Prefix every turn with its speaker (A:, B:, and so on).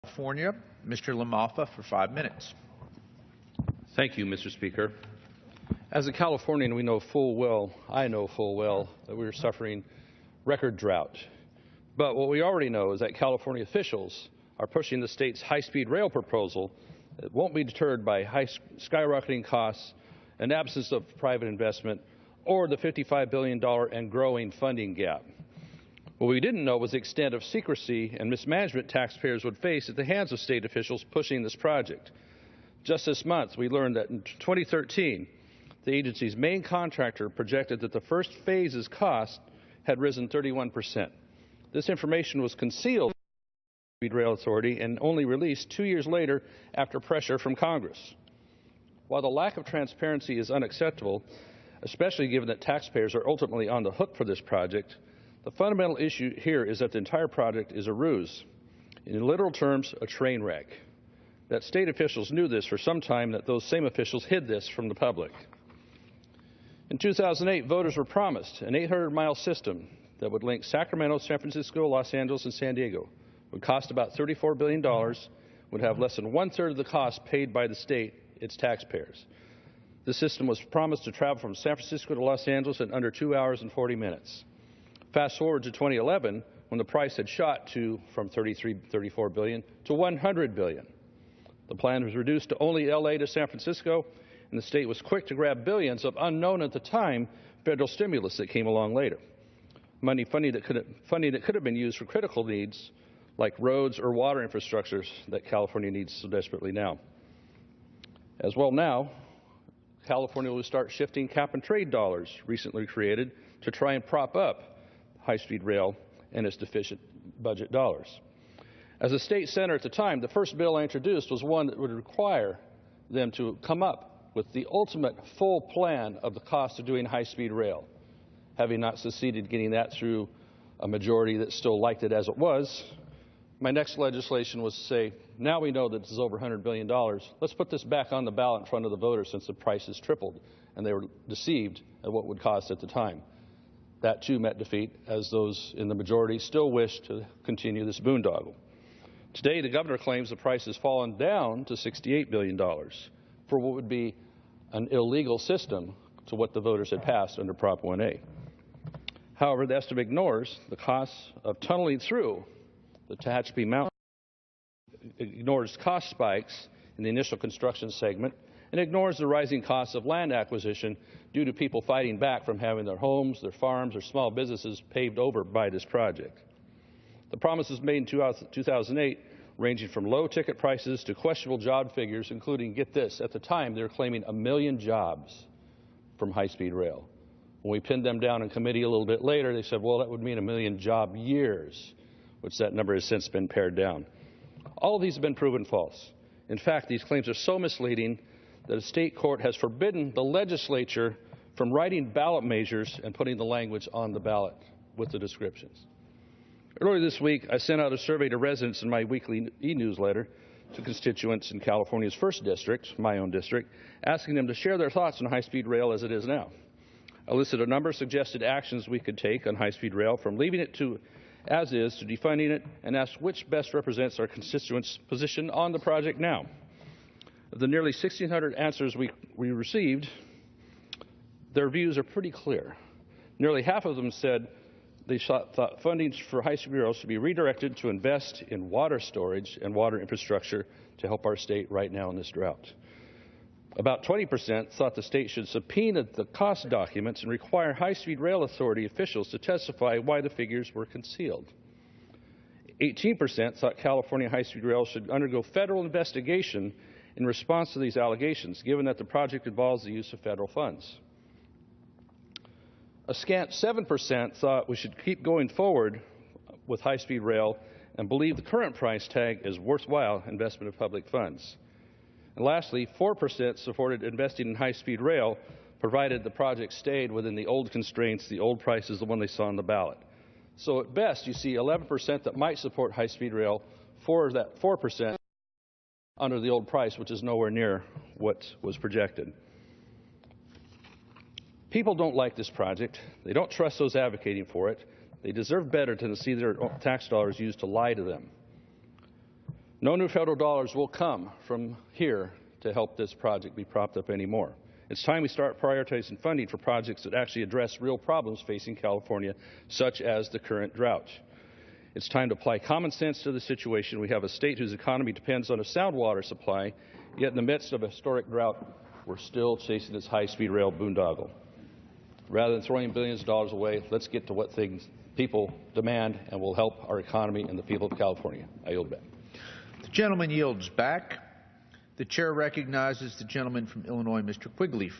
A: California, Mr. LaMalfa, for 5 minutes.
B: Thank you, Mr. Speaker. As a Californian, I know full well that we're suffering record drought. But what we already know is that California officials are pushing the state's high-speed rail proposal that won't be deterred by skyrocketing costs, an absence of private investment, or the $55 billion and growing funding gap. What we didn't know was the extent of secrecy and mismanagement taxpayers would face at the hands of state officials pushing this project. Just this month, we learned that in 2013, the agency's main contractor projected that the first phase's cost had risen 31%. This information was concealed by the Speed Rail Authority and only released 2 years later after pressure from Congress. While the lack of transparency is unacceptable, especially given that taxpayers are ultimately on the hook for this project, the fundamental issue here is that the entire project is a ruse. In literal terms, a train wreck. That state officials knew this for some time, that those same officials hid this from the public. In 2008, voters were promised an 800-mile system that would link Sacramento, San Francisco, Los Angeles, and San Diego. It would cost about $34 billion, would have less than one-third of the cost paid by the state, its taxpayers. The system was promised to travel from San Francisco to Los Angeles in under 2 hours and 40 minutes. Fast forward to 2011, when the price had shot from $34 billion to $100 billion. The plan was reduced to only L.A. to San Francisco, and the state was quick to grab billions of unknown at the time federal stimulus that came along later. Funding that could have been used for critical needs like roads or water infrastructures that California needs so desperately now. As well now, California will start shifting cap-and-trade dollars recently created to try and prop up high-speed rail and its deficient budget dollars. As a state senator at the time, the first bill I introduced was one that would require them to come up with the ultimate full plan of the cost of doing high-speed rail. Having not succeeded getting that through a majority that still liked it as it was, my next legislation was to say, now we know that this is over $100 billion, let's put this back on the ballot in front of the voters since the price has tripled, and they were deceived at what it would cost at the time. That too met defeat, as those in the majority still wish to continue this boondoggle. Today, the governor claims the price has fallen down to $68 billion for what would be an illegal system to what the voters had passed under Prop 1A. However, the estimate ignores the costs of tunneling through the Tehachapi Mountain, ignores cost spikes in the initial construction segment, and ignores the rising costs of land acquisition due to people fighting back from having their homes, their farms, or small businesses paved over by this project. The promises made in 2008, ranging from low ticket prices to questionable job figures, including, get this, at the time they were claiming 1 million jobs from high-speed rail. When we pinned them down in committee a little bit later, they said, well, that would mean 1 million job years, which that number has since been pared down. All of these have been proven false. In fact, these claims are so misleading that a state court has forbidden the legislature from writing ballot measures and putting the language on the ballot with the descriptions. Earlier this week, I sent out a survey to residents in my weekly e-newsletter to constituents in California's 1st District, my own district, asking them to share their thoughts on high-speed rail as it is now. I listed a number of suggested actions we could take on high-speed rail, from leaving it to as is to defunding it, and asked which best represents our constituents' position on the project now. Of the nearly 1,600 answers we received, their views are pretty clear. Nearly half of them said they thought funding for high-speed rail should be redirected to invest in water storage and water infrastructure to help our state right now in this drought. About 20% thought the state should subpoena the cost documents and require high-speed rail authority officials to testify why the figures were concealed. 18% thought California high-speed rail should undergo federal investigation in response to these allegations, given that the project involves the use of federal funds. A scant 7% thought we should keep going forward with high-speed rail and believe the current price tag is worthwhile investment of public funds. And lastly, 4% supported investing in high-speed rail, provided the project stayed within the old constraints, the old prices, the one they saw on the ballot. So at best, you see 11% that might support high-speed rail, for that 4% under the old price, which is nowhere near what was projected. People don't like this project. They don't trust those advocating for it. They deserve better than to see their tax dollars used to lie to them. No new federal dollars will come from here to help this project be propped up anymore. It's time we start prioritizing funding for projects that actually address real problems facing California, such as the current drought. It's time to apply common sense to the situation. We have a state whose economy depends on a sound water supply, yet in the midst of a historic drought, we're still chasing this high-speed rail boondoggle. Rather than throwing billions of dollars away, let's get to what things people demand and will help our economy and the people of California. I yield back.
A: The gentleman yields back. The chair recognizes the gentleman from Illinois, Mr. Quigley.